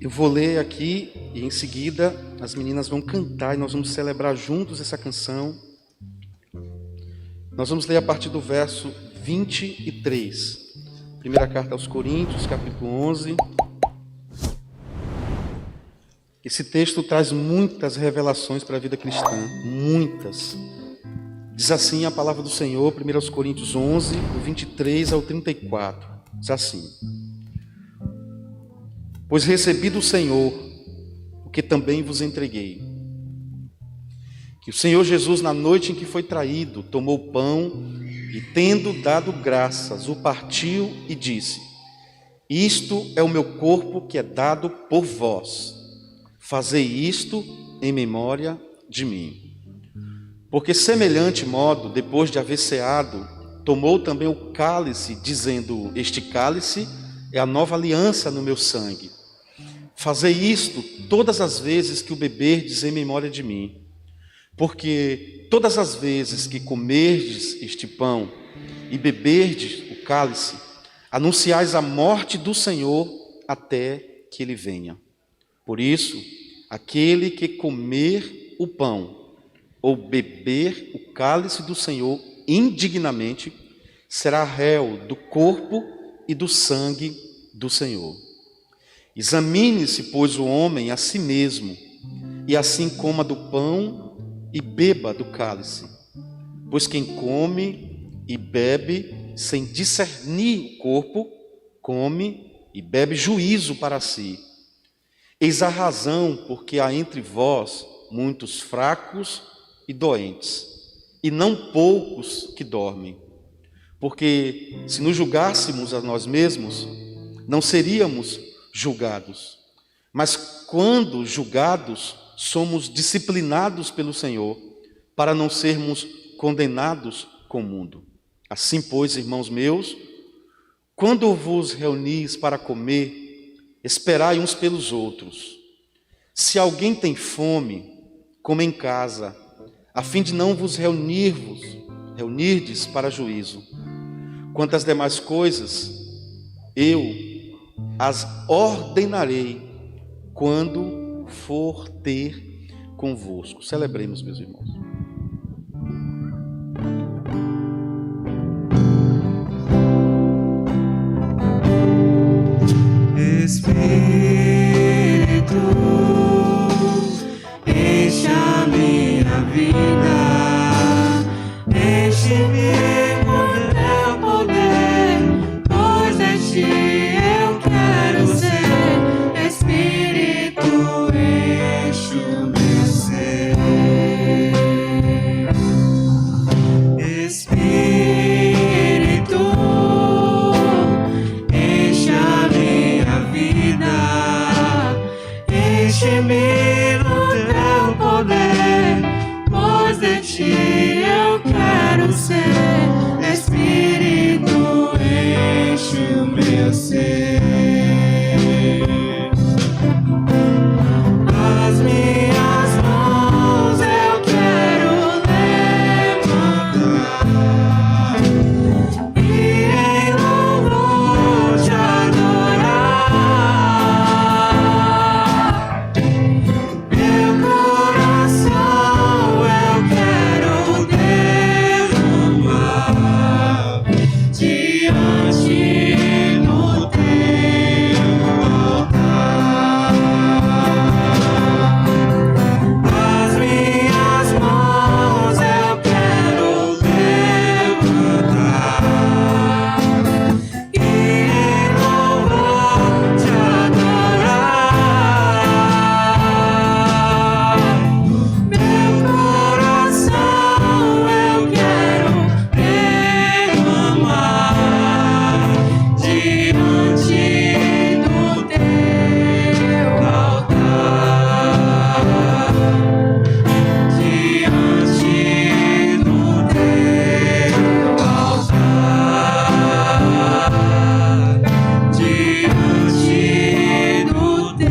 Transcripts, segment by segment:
Eu vou ler aqui e em seguida as meninas vão cantar e nós vamos celebrar juntos essa canção. Nós vamos ler a partir do verso 23. Primeira carta aos Coríntios, capítulo 11. Esse texto traz muitas revelações para a vida cristã, muitas. Diz assim a palavra do Senhor, 1 Coríntios 11, do 23 ao 34. Diz assim: Pois recebi do Senhor o que também vos entreguei, que o Senhor Jesus, na noite em que foi traído, tomou o pão e, tendo dado graças, o partiu e disse: Isto é o meu corpo que é dado por vós. Fazei isto em memória de mim. Porque semelhante modo, depois de haver ceado, tomou também o cálice, dizendo: Este cálice é a nova aliança no meu sangue. Fazei isto todas as vezes que o beberdes em memória de mim. Porque todas as vezes que comerdes este pão e beberdes o cálice, anunciais a morte do Senhor até que ele venha. Por isso, aquele que comer o pão ou beber o cálice do Senhor indignamente, será réu do corpo e do sangue do Senhor. Examine-se, pois, o homem a si mesmo, e assim coma do pão e beba do cálice. Pois quem come e bebe sem discernir o corpo, come e bebe juízo para si. Eis a razão porque há entre vós muitos fracos e doentes, e não poucos que dormem. Porque se nos julgássemos a nós mesmos, não seríamos julgados. Mas quando julgados, somos disciplinados pelo Senhor, para não sermos condenados com o mundo. Assim, pois, irmãos meus, quando vos reunis para comer, esperai uns pelos outros. Se alguém tem fome, coma em casa, a fim de não vos reunirdes para juízo. Quanto às demais coisas, eu as ordenarei quando for ter convosco. Celebremos, meus irmãos. Espírito, enche a minha vida, enche-me com teu poder, pois de ti eu quero ser. Espírito, enche o meu ser. Espírito, enche a minha vida, enche-me no teu poder, pois de ti eu quero ser. Espírito, enche o meu ser. As minhas mãos eu quero levantar e em louvor te adorar. Meu coração eu quero derramar diante do teu altar. As minhas mãos eu quero levantar e em louvor te adorar. Meu coração eu quero derramar diante do teu altar, diante do teu altar, diante do teu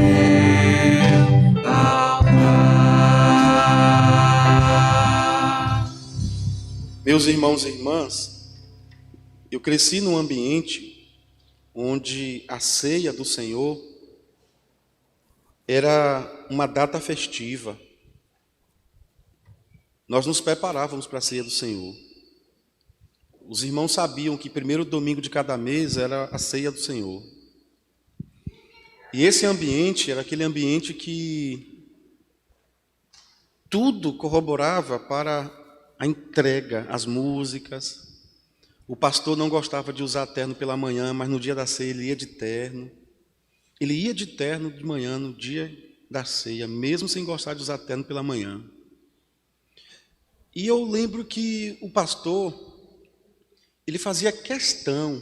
altar. Meus irmãos e irmãs, eu cresci num ambiente onde a ceia do Senhor era uma data festiva. Nós nos preparávamos para a ceia do Senhor. Os irmãos sabiam que primeiro domingo de cada mês era a ceia do Senhor. E esse ambiente era aquele ambiente que tudo corroborava para a entrega, as músicas. O pastor não gostava de usar terno pela manhã, mas no dia da ceia ele ia de terno. Ele ia de terno de manhã no dia da ceia, mesmo sem gostar de usar terno pela manhã. E eu lembro que o pastor, ele fazia questão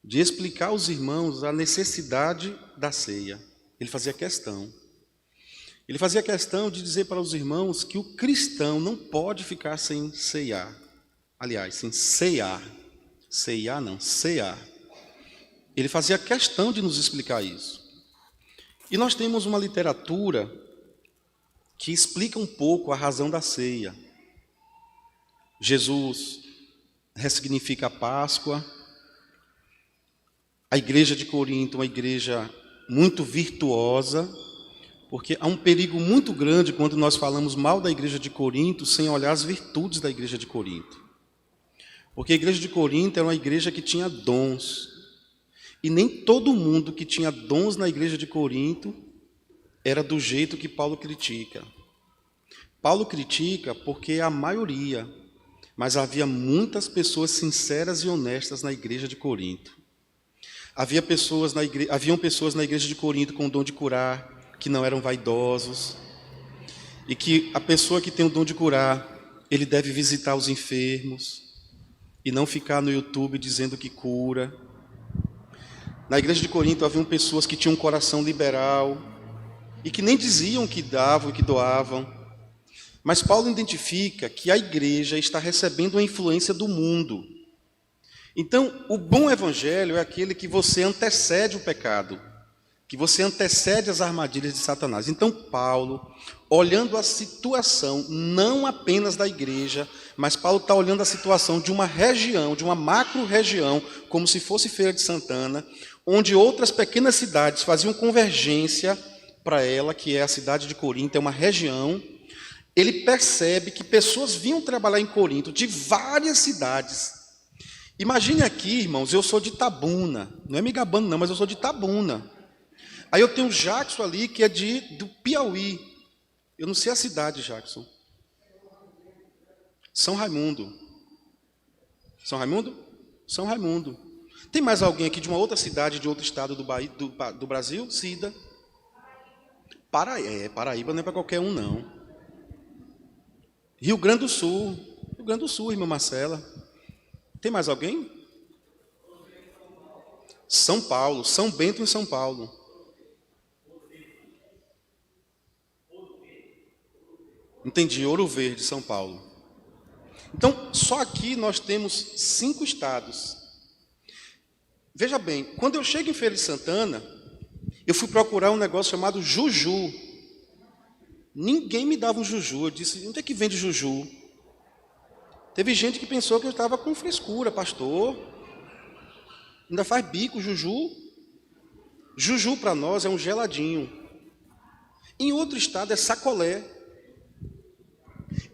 de explicar aos irmãos a necessidade da ceia. Ele fazia questão. Ele fazia questão de dizer para os irmãos que o cristão não pode ficar sem ceiar. Aliás, sem cear. Ceiar não, cear. Ele fazia questão de nos explicar isso. E nós temos uma literatura que explica um pouco a razão da ceia. Jesus ressignifica a Páscoa. A igreja de Corinto é uma igreja muito virtuosa, porque há um perigo muito grande quando nós falamos mal da igreja de Corinto sem olhar as virtudes da igreja de Corinto. Porque a igreja de Corinto era uma igreja que tinha dons. E nem todo mundo que tinha dons na igreja de Corinto era do jeito que Paulo critica. Paulo critica porque a maioria, mas havia muitas pessoas sinceras e honestas na igreja de Corinto. Haviam pessoas na igreja de Corinto com o dom de curar, que não eram vaidosos. E que a pessoa que tem o dom de curar, ele deve visitar os enfermos e não ficar no YouTube dizendo que cura. Na igreja de Corinto haviam pessoas que tinham um coração liberal e que nem diziam que davam e que doavam. Mas Paulo identifica que a igreja está recebendo a influência do mundo. Então, o bom evangelho é aquele que você antecede o pecado, que você antecede as armadilhas de Satanás. Então, Paulo, olhando a situação não apenas da igreja, mas Paulo está olhando a situação de uma região, de uma macro-região, como se fosse Feira de Santana, onde outras pequenas cidades faziam convergência para ela, que é a cidade de Corinto, é uma região. Ele percebe que pessoas vinham trabalhar em Corinto, de várias cidades. Imagine aqui, irmãos, eu sou de Itabuna, não é me gabando não, mas eu sou de Itabuna. Aí eu tenho o Jackson ali, que é do Piauí. Eu não sei a cidade, Jackson. São Raimundo. São Raimundo? São Raimundo. Tem mais alguém aqui de uma outra cidade, de outro estado do Brasil? Cida. Paraíba não é para qualquer um, não. Rio Grande do Sul. Rio Grande do Sul, irmã Marcela. Tem mais alguém? São Paulo. São Bento em São Paulo. Entendi, Ouro Verde, São Paulo. Então, só aqui nós temos 5 estados. Veja bem, quando eu chego em Feira de Santana, eu fui procurar um negócio chamado juju. Ninguém me dava um juju. Eu disse, onde é que vende juju? Teve gente que pensou que eu estava com frescura, pastor. Ainda faz bico, juju. Juju para nós é um geladinho. Em outro estado é sacolé.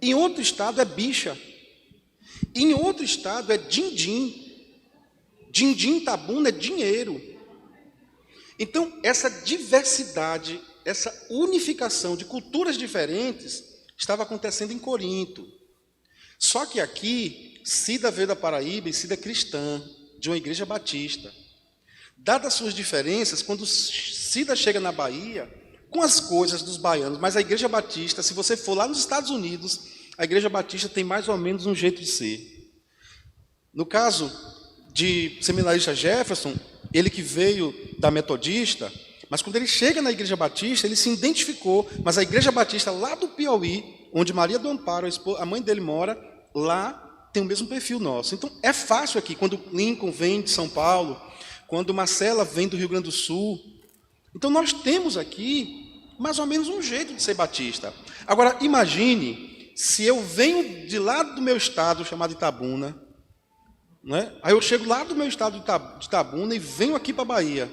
Em outro estado é bicha. Em outro estado é din-din. Din-din Itabuna é dinheiro. Então, essa diversidade, essa unificação de culturas diferentes estava acontecendo em Corinto. Só que aqui, Cida veio da Paraíba e Cida é cristã, de uma igreja batista. Dadas as suas diferenças, quando Cida chega na Bahia, com as coisas dos baianos, mas a igreja batista, se você for lá nos Estados Unidos, a igreja batista tem mais ou menos um jeito de ser. No caso de seminarista Jefferson, ele que veio da metodista, mas quando ele chega na igreja batista, ele se identificou, mas a igreja batista lá do Piauí, onde Maria do Amparo, a mãe dele mora, lá tem o mesmo perfil nosso. Então é fácil aqui, quando Lincoln vem de São Paulo, quando Marcela vem do Rio Grande do Sul. Então nós temos aqui mais ou menos um jeito de ser batista. Agora imagine se eu venho de lá do meu estado, chamado Itabuna, né? Aí eu chego lá do meu estado de Itabuna e venho aqui para a Bahia.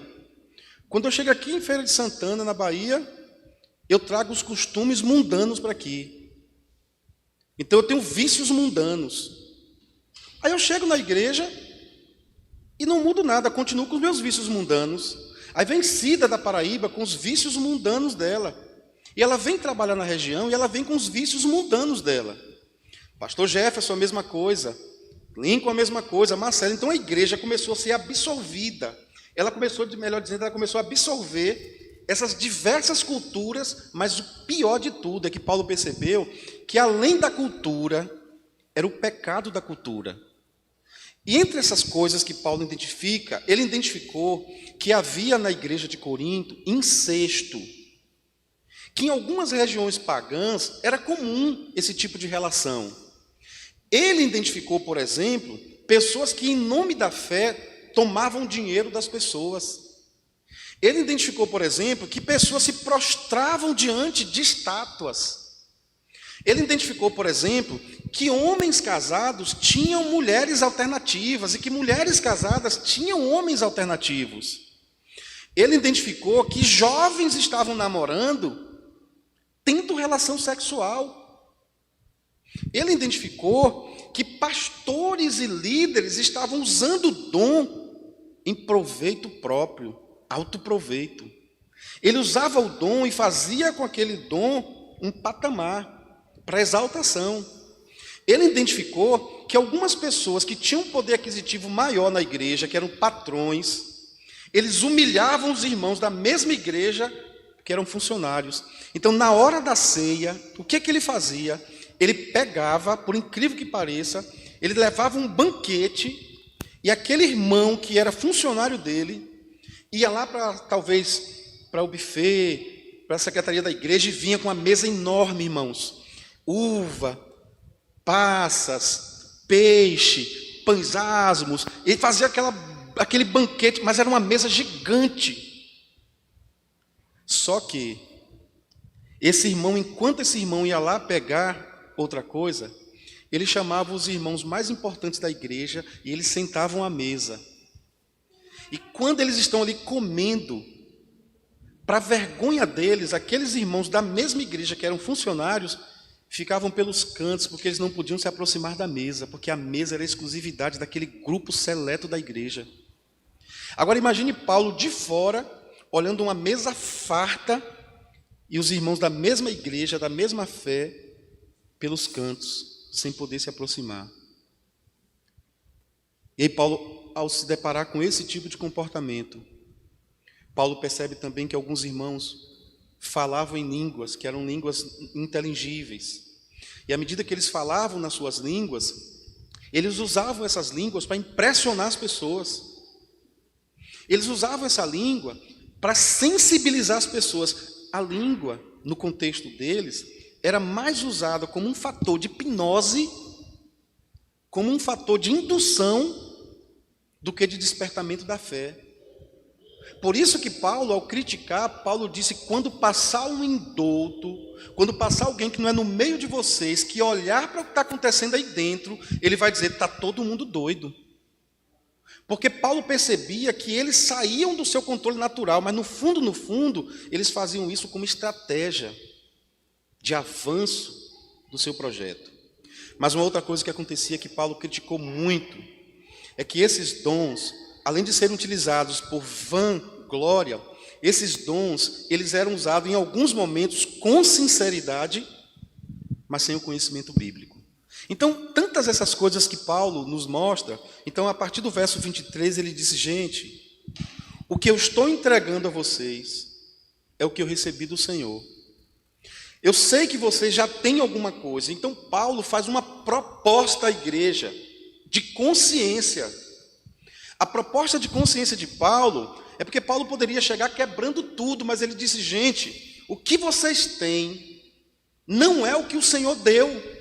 Quando eu chego aqui em Feira de Santana, na Bahia, eu trago os costumes mundanos para aqui. Então eu tenho vícios mundanos. Aí eu chego na igreja e não mudo nada, continuo com os meus vícios mundanos. Aí vem Cida da Paraíba com os vícios mundanos dela. E ela vem trabalhar na região e ela vem com os vícios mundanos dela. Pastor Jefferson, a mesma coisa. Lincoln, a mesma coisa. Marcelo. Então a igreja começou a ser absorvida. Ela começou, melhor dizendo, ela começou a absorver essas diversas culturas, mas o pior de tudo é que Paulo percebeu que além da cultura, era o pecado da cultura. E entre essas coisas que Paulo identifica, ele identificou que havia na igreja de Corinto incesto, que em algumas regiões pagãs era comum esse tipo de relação. Ele identificou, por exemplo, pessoas que em nome da fé tomavam dinheiro das pessoas. Ele identificou, por exemplo, que pessoas se prostravam diante de estátuas. Ele identificou, por exemplo, que homens casados tinham mulheres alternativas e que mulheres casadas tinham homens alternativos. Ele identificou que jovens estavam namorando, tendo relação sexual. Ele identificou que pastores e líderes estavam usando o dom em proveito próprio, autoproveito. Ele usava o dom e fazia com aquele dom um patamar para exaltação. Ele identificou que algumas pessoas que tinham um poder aquisitivo maior na igreja, que eram patrões, eles humilhavam os irmãos da mesma igreja, que eram funcionários. Então, na hora da ceia, o que ele fazia? Ele pegava, por incrível que pareça, ele levava um banquete, e aquele irmão que era funcionário dele, ia lá para o buffet, para a secretaria da igreja, e vinha com uma mesa enorme, irmãos. Uva, passas, peixe, pães asmos. Ele fazia aquele banquete, mas era uma mesa gigante. Só que esse irmão, enquanto esse irmão ia lá pegar outra coisa, ele chamava os irmãos mais importantes da igreja e eles sentavam à mesa. E quando eles estão ali comendo, para vergonha deles, aqueles irmãos da mesma igreja que eram funcionários ficavam pelos cantos, porque eles não podiam se aproximar da mesa, porque a mesa era a exclusividade daquele grupo seleto da igreja. Agora imagine Paulo de fora, olhando uma mesa farta, e os irmãos da mesma igreja, da mesma fé, pelos cantos, sem poder se aproximar. E aí Paulo, ao se deparar com esse tipo de comportamento, Paulo percebe também que alguns irmãos falavam em línguas, que eram línguas inteligíveis. E à medida que eles falavam nas suas línguas, eles usavam essas línguas para impressionar as pessoas. Eles usavam essa língua para sensibilizar as pessoas. A língua, no contexto deles, era mais usada como um fator de hipnose, como um fator de indução, do que de despertamento da fé. Por isso que Paulo, ao criticar, Paulo disse, quando passar um indouto, quando passar alguém que não é no meio de vocês, que olhar para o que está acontecendo aí dentro, ele vai dizer, está todo mundo doido. Porque Paulo percebia que eles saíam do seu controle natural, mas no fundo, eles faziam isso como estratégia de avanço do seu projeto. Mas uma outra coisa que acontecia, que Paulo criticou muito, é que esses dons, além de serem utilizados por vanglória, esses dons, eles eram usados em alguns momentos com sinceridade, mas sem o conhecimento bíblico. Então, tantas essas coisas que Paulo nos mostra, então a partir do verso 23 ele disse, gente, o que eu estou entregando a vocês é o que eu recebi do Senhor. Eu sei que vocês já têm alguma coisa, então Paulo faz uma proposta à igreja de consciência. A proposta de consciência de Paulo é porque Paulo poderia chegar quebrando tudo, mas ele disse, gente, o que vocês têm não é o que o Senhor deu.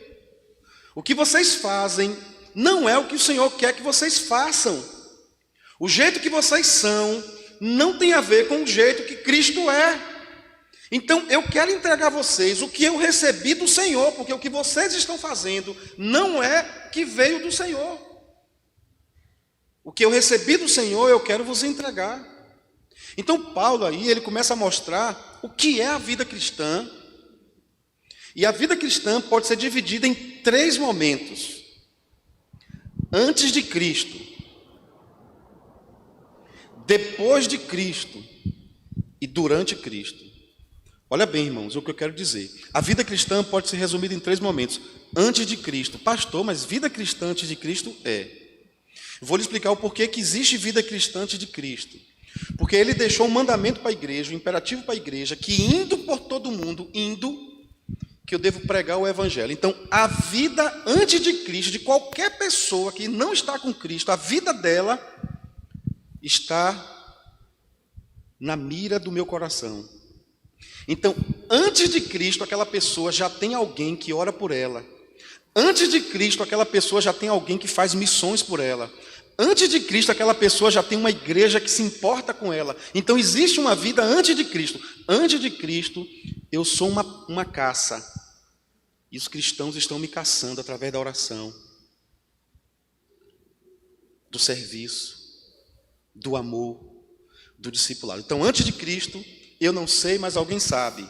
O que vocês fazem não é o que o Senhor quer que vocês façam. O jeito que vocês são não tem a ver com o jeito que Cristo é. Então eu quero entregar a vocês o que eu recebi do Senhor, porque o que vocês estão fazendo não é que veio do Senhor. O que eu recebi do Senhor eu quero vos entregar. Então Paulo aí, ele começa a mostrar o que é a vida cristã. E a vida cristã pode ser dividida em 3 momentos: antes de Cristo, depois de Cristo e durante Cristo. Olha bem, irmãos, o que eu quero dizer. A vida cristã pode ser resumida em 3 momentos: antes de Cristo. Pastor, mas vida cristã antes de Cristo Vou lhe explicar o porquê que existe vida cristã antes de Cristo. Porque ele deixou um mandamento para a igreja, um imperativo para a igreja, que indo por todo mundo, que eu devo pregar o evangelho. Então, a vida antes de Cristo, de qualquer pessoa que não está com Cristo, a vida dela está na mira do meu coração. Então, antes de Cristo, aquela pessoa já tem alguém que ora por ela. Antes de Cristo, aquela pessoa já tem alguém que faz missões por ela. Antes de Cristo, aquela pessoa já tem uma igreja que se importa com ela. Então, existe uma vida antes de Cristo. Antes de Cristo, eu sou uma caça. E os cristãos estão me caçando através da oração, do serviço, do amor, do discipulado. Então, antes de Cristo, eu não sei, mas alguém sabe.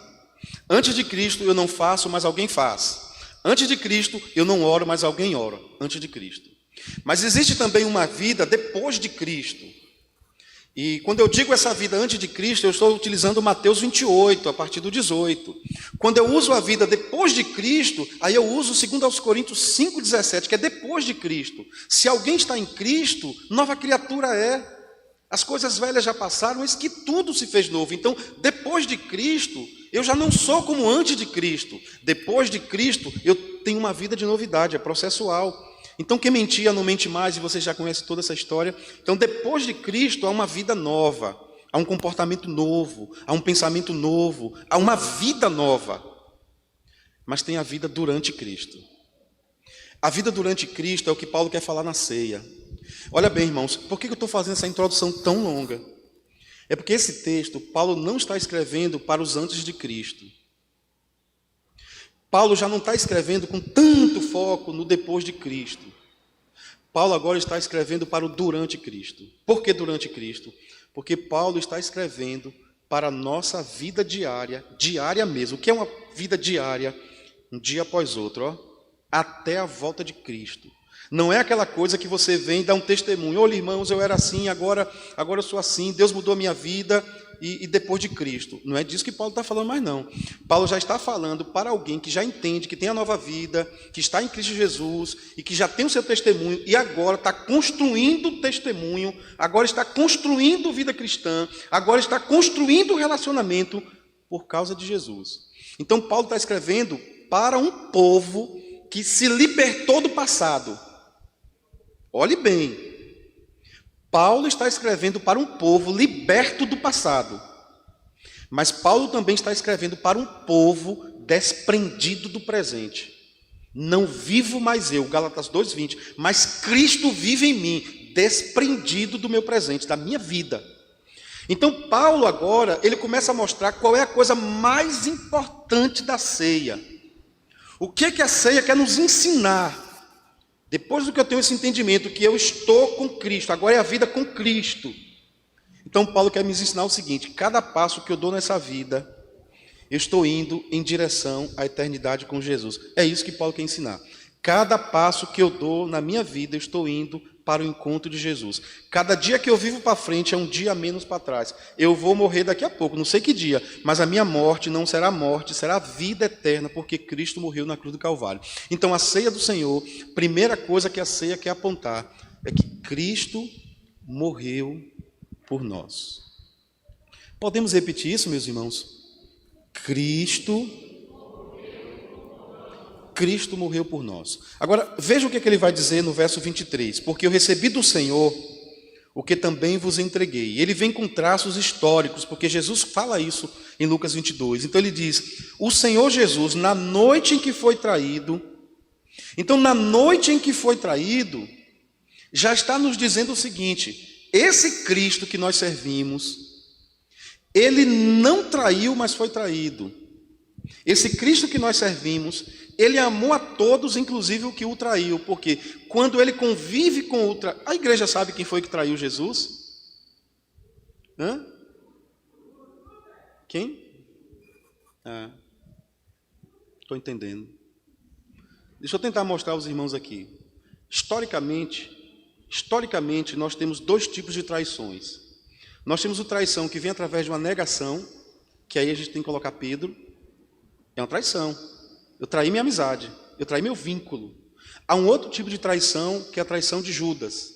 Antes de Cristo, eu não faço, mas alguém faz. Antes de Cristo, eu não oro, mas alguém ora. Antes de Cristo. Mas existe também uma vida depois de Cristo. E quando eu digo essa vida antes de Cristo, eu estou utilizando Mateus 28, a partir do 18. Quando eu uso a vida depois de Cristo, aí eu uso 2 Coríntios 5,17, que é depois de Cristo. Se alguém está em Cristo, nova criatura é. As coisas velhas já passaram, eis que tudo se fez novo. Então, depois de Cristo, eu já não sou como antes de Cristo. Depois de Cristo, eu tenho uma vida de novidade, é processual. Então, quem mentia não mente mais, e você já conhece toda essa história. Então, depois de Cristo, há uma vida nova, há um comportamento novo, há um pensamento novo, há uma vida nova. Mas tem a vida durante Cristo. A vida durante Cristo é o que Paulo quer falar na ceia. Olha bem, irmãos, por que eu estou fazendo essa introdução tão longa? É porque esse texto, Paulo não está escrevendo para os antes de Cristo. Paulo já não está escrevendo com tanto foco no depois de Cristo. Paulo agora está escrevendo para o durante Cristo. Por que durante Cristo? Porque Paulo está escrevendo para a nossa vida diária, diária mesmo. O que é uma vida diária? Um dia após outro, até a volta de Cristo. Não é aquela coisa que você vem e dá um testemunho. Olha, irmãos, eu era assim, agora eu sou assim, Deus mudou a minha vida e depois de Cristo. Não é disso que Paulo está falando mais, não. Paulo já está falando para alguém que já entende, que tem a nova vida, que está em Cristo Jesus e que já tem o seu testemunho e agora está construindo testemunho, agora está construindo vida cristã, agora está construindo relacionamento por causa de Jesus. Então, Paulo está escrevendo para um povo que se libertou do passado. Olhe bem, Paulo está escrevendo para um povo liberto do passado, mas Paulo também está escrevendo para um povo desprendido do presente. Não vivo mais eu, Gálatas 2:20, mas Cristo vive em mim, desprendido do meu presente, da minha vida. Então Paulo agora, ele começa a mostrar qual é a coisa mais importante da ceia. O que a ceia quer nos ensinar? Depois do que eu tenho esse entendimento, que eu estou com Cristo, agora é a vida com Cristo. Então Paulo quer me ensinar o seguinte: cada passo que eu dou nessa vida, eu estou indo em direção à eternidade com Jesus. É isso que Paulo quer ensinar. Cada passo que eu dou na minha vida, eu estou indo para o encontro de Jesus. Cada dia que eu vivo para frente é um dia a menos para trás. Eu vou morrer daqui a pouco, não sei que dia, mas a minha morte não será morte, será vida eterna, porque Cristo morreu na cruz do Calvário. Então a ceia do Senhor, primeira coisa que a ceia quer apontar, é que Cristo morreu por nós. Podemos repetir isso, meus irmãos? Cristo morreu por nós. Agora, veja o que ele vai dizer no verso 23. Porque eu recebi do Senhor o que também vos entreguei. Ele vem com traços históricos, porque Jesus fala isso em Lucas 22. Então ele diz, o Senhor Jesus, na noite em que foi traído, então na noite em que foi traído, já está nos dizendo o seguinte: esse Cristo que nós servimos, ele não traiu, mas foi traído. Esse Cristo que nós servimos, ele amou a todos, inclusive o que o traiu, porque quando ele convive com a igreja sabe quem foi que traiu Jesus? Quem? Estou entendendo. Deixa eu tentar mostrar aos irmãos aqui. Historicamente, nós temos dois tipos de traições. Nós temos a traição que vem através de uma negação, que aí a gente tem que colocar Pedro. É uma traição. Eu traí minha amizade, eu traí meu vínculo. Há um outro tipo de traição, que é a traição de Judas.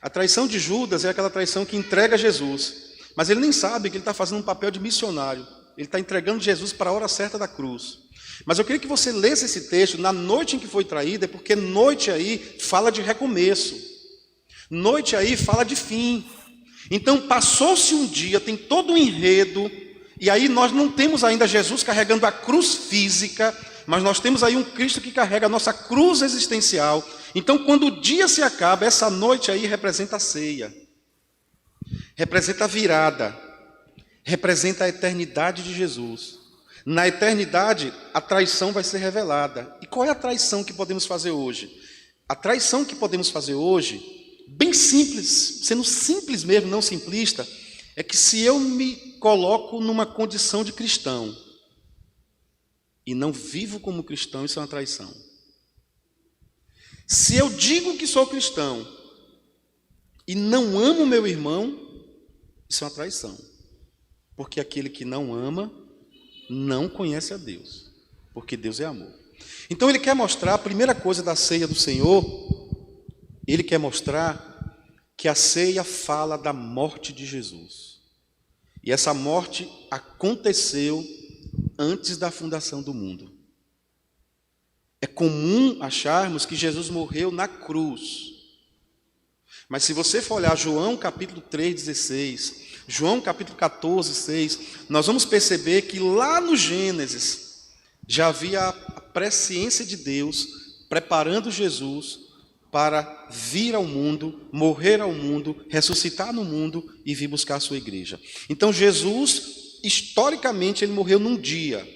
A traição de Judas é aquela traição que entrega Jesus, mas ele nem sabe que ele está fazendo um papel de missionário. Ele está entregando Jesus para a hora certa da cruz. Mas eu queria que você lesse esse texto na noite em que foi traída, porque noite aí fala de recomeço. Noite aí fala de fim. Então passou-se um dia, tem todo um enredo, e aí nós não temos ainda Jesus carregando a cruz física, mas nós temos aí um Cristo que carrega a nossa cruz existencial. Então quando o dia se acaba, essa noite aí representa a ceia, representa a virada, representa a eternidade de Jesus. Na eternidade, a traição vai ser revelada. E qual é a traição que podemos fazer hoje? A traição que podemos fazer hoje, bem simples, sendo simples mesmo, não simplista, é que se eu me coloco numa condição de cristão e não vivo como cristão, isso é uma traição. Se eu digo que sou cristão e não amo meu irmão, isso é uma traição. Porque aquele que não ama, não conhece a Deus, porque Deus é amor. Então ele quer mostrar, a primeira coisa da ceia do Senhor, ele quer mostrar que a ceia fala da morte de Jesus. E essa morte aconteceu antes da fundação do mundo. É comum acharmos que Jesus morreu na cruz. Mas se você for olhar João capítulo 3,16, João capítulo 14, 6, nós vamos perceber que lá no Gênesis já havia a presciência de Deus preparando Jesus para vir ao mundo, morrer ao mundo, ressuscitar no mundo e vir buscar a sua igreja. Então Jesus, historicamente, ele morreu num dia.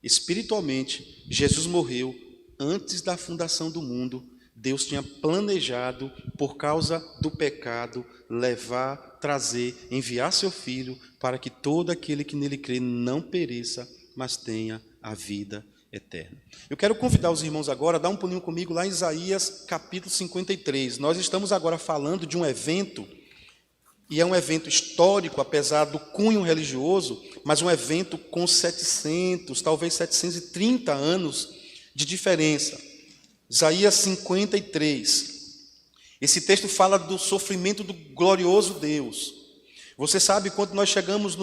Espiritualmente, Jesus morreu antes da fundação do mundo. Deus tinha planejado, por causa do pecado, levar, trazer, enviar seu Filho, para que todo aquele que nele crê não pereça, mas tenha a vida eterna. Eu quero convidar os irmãos agora a dar um pulinho comigo lá em Isaías capítulo 53. Nós estamos agora falando de um evento, e é um evento histórico, apesar do cunho religioso, mas um evento com 700, talvez 730 anos de diferença. Isaías 53. Esse texto fala do sofrimento do glorioso Deus. Você sabe, quando nós chegamos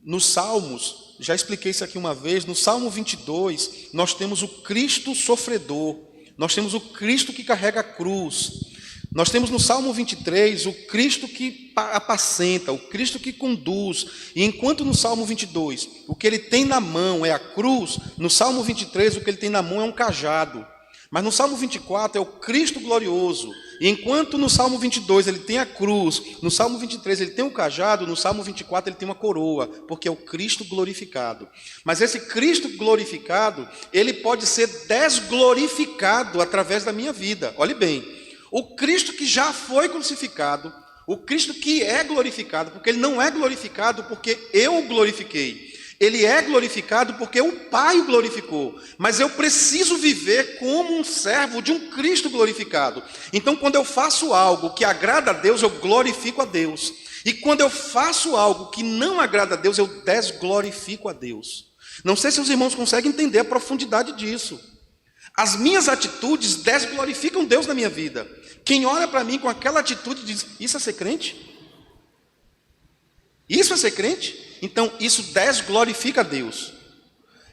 nos Salmos, já expliquei isso aqui uma vez, no Salmo 22, nós temos o Cristo sofredor, nós temos o Cristo que carrega a cruz. Nós temos no Salmo 23 o Cristo que apacenta, o Cristo que conduz. E enquanto no Salmo 22 o que ele tem na mão é a cruz, no Salmo 23 o que ele tem na mão é um cajado. Mas no Salmo 24 é o Cristo glorioso. E enquanto no Salmo 22 ele tem a cruz, no Salmo 23 ele tem o cajado, no Salmo 24 ele tem uma coroa, porque é o Cristo glorificado. Mas esse Cristo glorificado, ele pode ser desglorificado através da minha vida. Olhe bem, o Cristo que já foi crucificado, o Cristo que é glorificado, porque ele não é glorificado porque eu o glorifiquei. Ele é glorificado porque o Pai o glorificou, mas eu preciso viver como um servo de um Cristo glorificado. Então, quando eu faço algo que agrada a Deus, eu glorifico a Deus. E quando eu faço algo que não agrada a Deus, eu desglorifico a Deus. Não sei se os irmãos conseguem entender a profundidade disso. As minhas atitudes desglorificam Deus na minha vida. Quem olha para mim com aquela atitude diz: isso é ser crente? Isso é ser crente? Então isso desglorifica a Deus.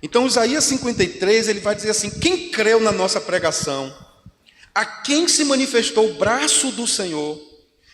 Então Isaías 53 ele vai dizer assim: quem creu na nossa pregação, a quem se manifestou o braço do Senhor,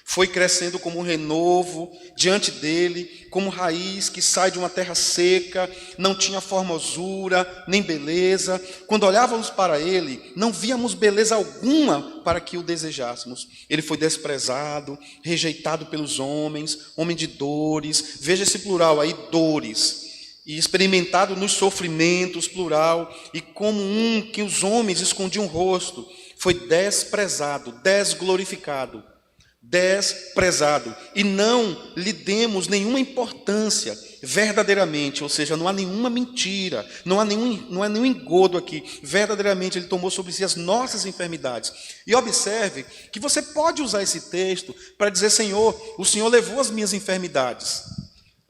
foi crescendo como um renovo diante dele, como raiz que sai de uma terra seca, não tinha formosura, nem beleza. Quando olhávamos para ele, não víamos beleza alguma para que o desejássemos. Ele foi desprezado, rejeitado pelos homens, homem de dores. Veja esse plural aí, dores. E experimentado nos sofrimentos, plural. E como um que os homens escondiam o rosto, foi desprezado, desglorificado. desprezado, e não lhe demos nenhuma importância verdadeiramente, ou seja, não há nenhuma mentira, não há nenhum engodo aqui. Verdadeiramente ele tomou sobre si as nossas enfermidades. E observe que você pode usar esse texto para dizer: Senhor, o Senhor levou as minhas enfermidades.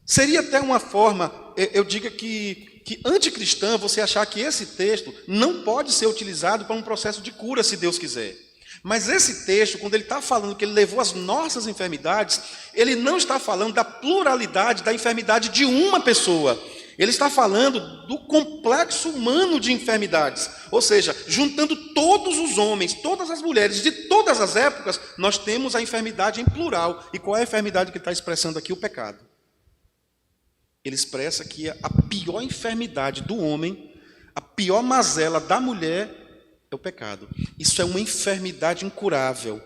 Seria até uma forma, eu digo que anticristã, você achar que esse texto não pode ser utilizado para um processo de cura, se Deus quiser. Mas esse texto, quando ele está falando que ele levou as nossas enfermidades, ele não está falando da pluralidade da enfermidade de uma pessoa. Ele está falando do complexo humano de enfermidades. Ou seja, juntando todos os homens, todas as mulheres, de todas as épocas, nós temos a enfermidade em plural. E qual é a enfermidade que ele está expressando aqui? O pecado. Ele expressa que a pior enfermidade do homem, a pior mazela da mulher, é o pecado. Isso é uma enfermidade incurável.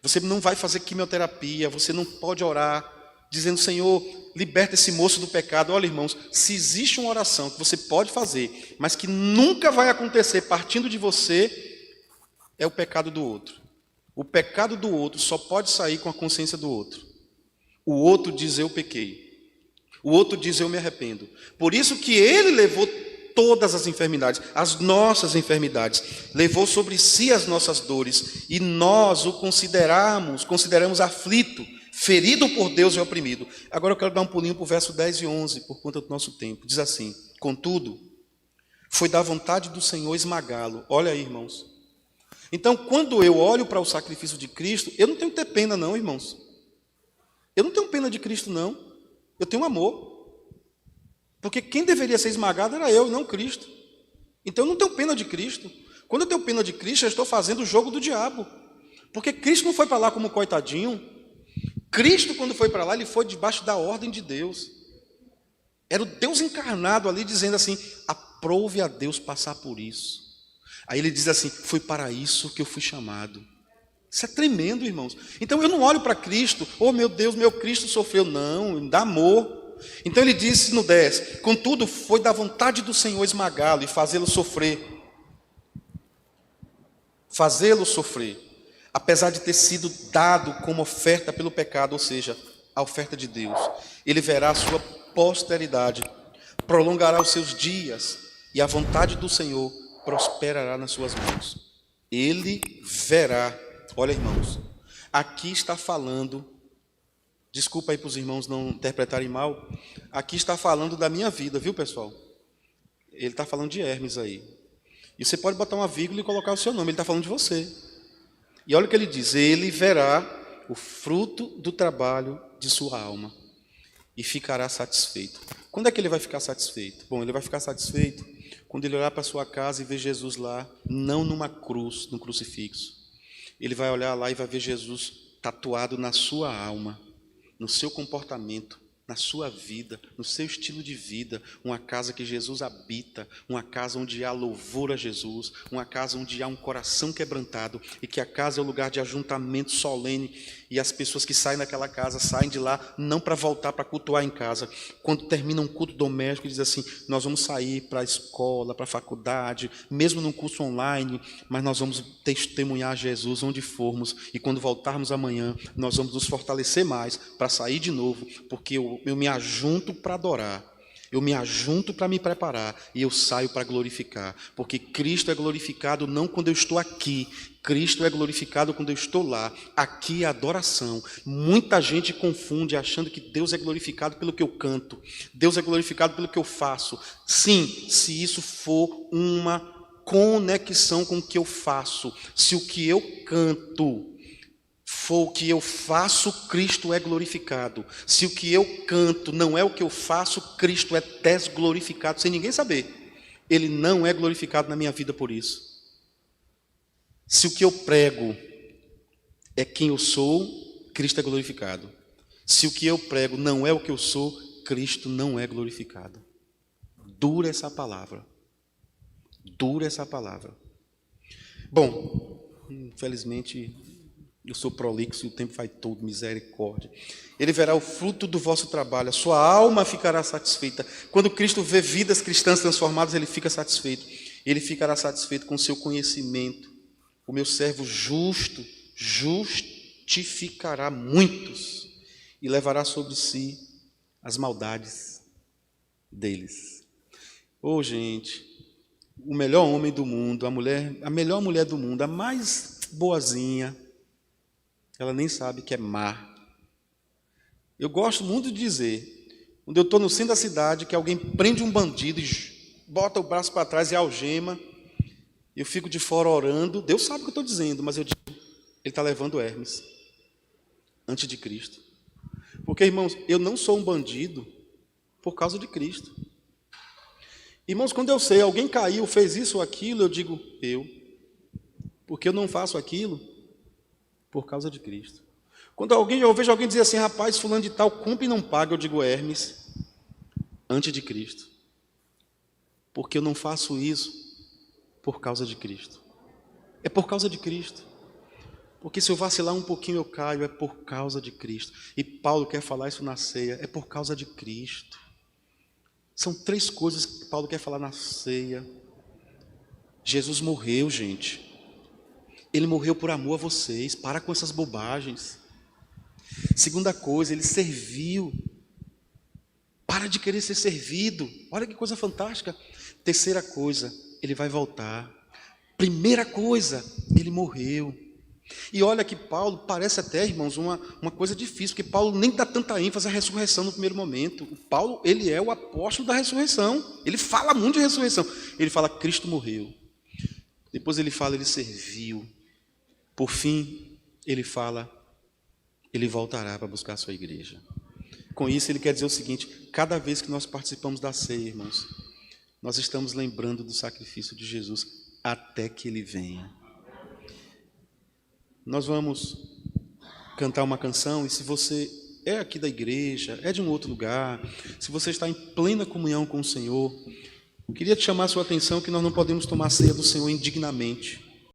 Você não vai fazer quimioterapia, você não pode orar dizendo: Senhor, liberta esse moço do pecado. Olha, irmãos, se existe uma oração que você pode fazer, mas que nunca vai acontecer partindo de você, é o pecado do outro. O pecado do outro só pode sair com a consciência do outro. O outro diz: eu pequei. O outro diz: eu me arrependo. Por isso que ele levou todas as enfermidades, as nossas enfermidades, levou sobre si as nossas dores, e nós o consideramos aflito, ferido por Deus e oprimido. Agora eu quero dar um pulinho para o verso 10 e 11, por conta do nosso tempo. Diz assim: contudo, foi da vontade do Senhor esmagá-lo. Olha aí, irmãos. Então, quando eu olho para o sacrifício de Cristo, eu não tenho que ter pena não, irmãos. Eu não tenho pena de Cristo não, eu tenho amor. Porque quem deveria ser esmagado era eu, não Cristo. Então eu não tenho pena de Cristo. Quando eu tenho pena de Cristo, eu estou fazendo o jogo do diabo. Porque Cristo não foi para lá como coitadinho. Cristo, quando foi para lá, ele foi debaixo da ordem de Deus. Era o Deus encarnado ali dizendo assim: aprove a Deus passar por isso. Aí ele diz assim: foi para isso que eu fui chamado. Isso é tremendo, irmãos. Então eu não olho para Cristo: oh meu Deus, meu Cristo sofreu. Não, dá amor. Então ele disse no 10: contudo, foi da vontade do Senhor esmagá-lo e fazê-lo sofrer. Fazê-lo sofrer, apesar de ter sido dado como oferta pelo pecado, ou seja, a oferta de Deus. Ele verá a sua posteridade, prolongará os seus dias, e a vontade do Senhor prosperará nas suas mãos. Ele verá. Olha, irmãos, aqui está falando, desculpa aí para os irmãos não interpretarem mal, aqui está falando da minha vida, viu, pessoal? Ele está falando de Hermes aí. E você pode botar uma vírgula e colocar o seu nome, ele está falando de você. E olha o que ele diz: ele verá o fruto do trabalho de sua alma e ficará satisfeito. Quando é que ele vai ficar satisfeito? Bom, ele vai ficar satisfeito quando ele olhar para a sua casa e ver Jesus lá, não numa cruz, num crucifixo. Ele vai olhar lá e vai ver Jesus tatuado na sua alma, no seu comportamento, na sua vida, no seu estilo de vida. Uma casa que Jesus habita, uma casa onde há louvor a Jesus, uma casa onde há um coração quebrantado, e que a casa é o lugar de ajuntamento solene, e as pessoas que saem daquela casa saem de lá não para voltar para cultuar em casa. Quando termina um culto doméstico, diz assim: nós vamos sair para a escola, para a faculdade, mesmo num curso online, mas nós vamos testemunhar Jesus onde formos, e quando voltarmos amanhã, nós vamos nos fortalecer mais para sair de novo, porque eu me ajunto para adorar, eu me ajunto para me preparar, e eu saio para glorificar, porque Cristo é glorificado não quando eu estou aqui, Cristo é glorificado quando eu estou lá. Aqui é adoração. Muita gente confunde achando que Deus é glorificado pelo que eu canto, Deus é glorificado pelo que eu faço. Sim, se isso for uma conexão com o que eu faço, se o que eu canto for o que eu faço, Cristo é glorificado. Se o que eu canto não é o que eu faço, Cristo é desglorificado, sem ninguém saber. Ele não é glorificado na minha vida por isso. Se o que eu prego é quem eu sou, Cristo é glorificado. Se o que eu prego não é o que eu sou, Cristo não é glorificado. Dura essa palavra. Dura essa palavra. Bom, infelizmente eu sou prolixo e o tempo vai todo, misericórdia. Ele verá o fruto do vosso trabalho, a sua alma ficará satisfeita. Quando Cristo vê vidas cristãs transformadas, ele fica satisfeito. Ele ficará satisfeito com o seu conhecimento. O meu servo justo frutificará muitos e levará sobre si as maldades deles. Ô, gente, o melhor homem do mundo, a melhor mulher do mundo, a mais boazinha, ela nem sabe que é má. Eu gosto muito de dizer, quando eu estou no centro da cidade, que alguém prende um bandido e bota o braço para trás e algema, eu fico de fora orando, Deus sabe o que eu estou dizendo, mas eu digo, ele está levando Hermes antes de Cristo. Porque, irmãos, eu não sou um bandido por causa de Cristo. Irmãos, quando eu sei, alguém caiu, fez isso ou aquilo, eu digo, porque eu não faço aquilo por causa de Cristo. Quando eu vejo alguém dizer assim, rapaz, fulano de tal, compra e não paga, eu digo, Hermes, antes de Cristo. Porque eu não faço isso por causa de Cristo. É por causa de Cristo. Porque se eu vacilar um pouquinho eu caio, é por causa de Cristo. E Paulo quer falar isso na ceia, é por causa de Cristo. São 3 coisas que Paulo quer falar na ceia. Jesus morreu, gente. Ele morreu por amor a vocês. Para com essas bobagens. Segunda coisa, ele serviu. Para de querer ser servido. Olha que coisa fantástica. Terceira coisa, ele vai voltar. Primeira coisa, ele morreu. E olha que Paulo parece até, irmãos, uma coisa difícil, porque Paulo nem dá tanta ênfase à ressurreição no primeiro momento. O Paulo, ele é o apóstolo da ressurreição. Ele fala muito de ressurreição. Ele fala, Cristo morreu. Depois ele fala, ele serviu. Por fim, ele fala, ele voltará para buscar a sua igreja. Com isso, ele quer dizer o seguinte, cada vez que nós participamos da ceia, irmãos, nós estamos lembrando do sacrifício de Jesus até que ele venha. Nós vamos cantar uma canção e se você é aqui da igreja, é de um outro lugar, se você está em plena comunhão com o Senhor, eu queria te chamar a sua atenção que nós não podemos tomar a ceia do Senhor indignamente.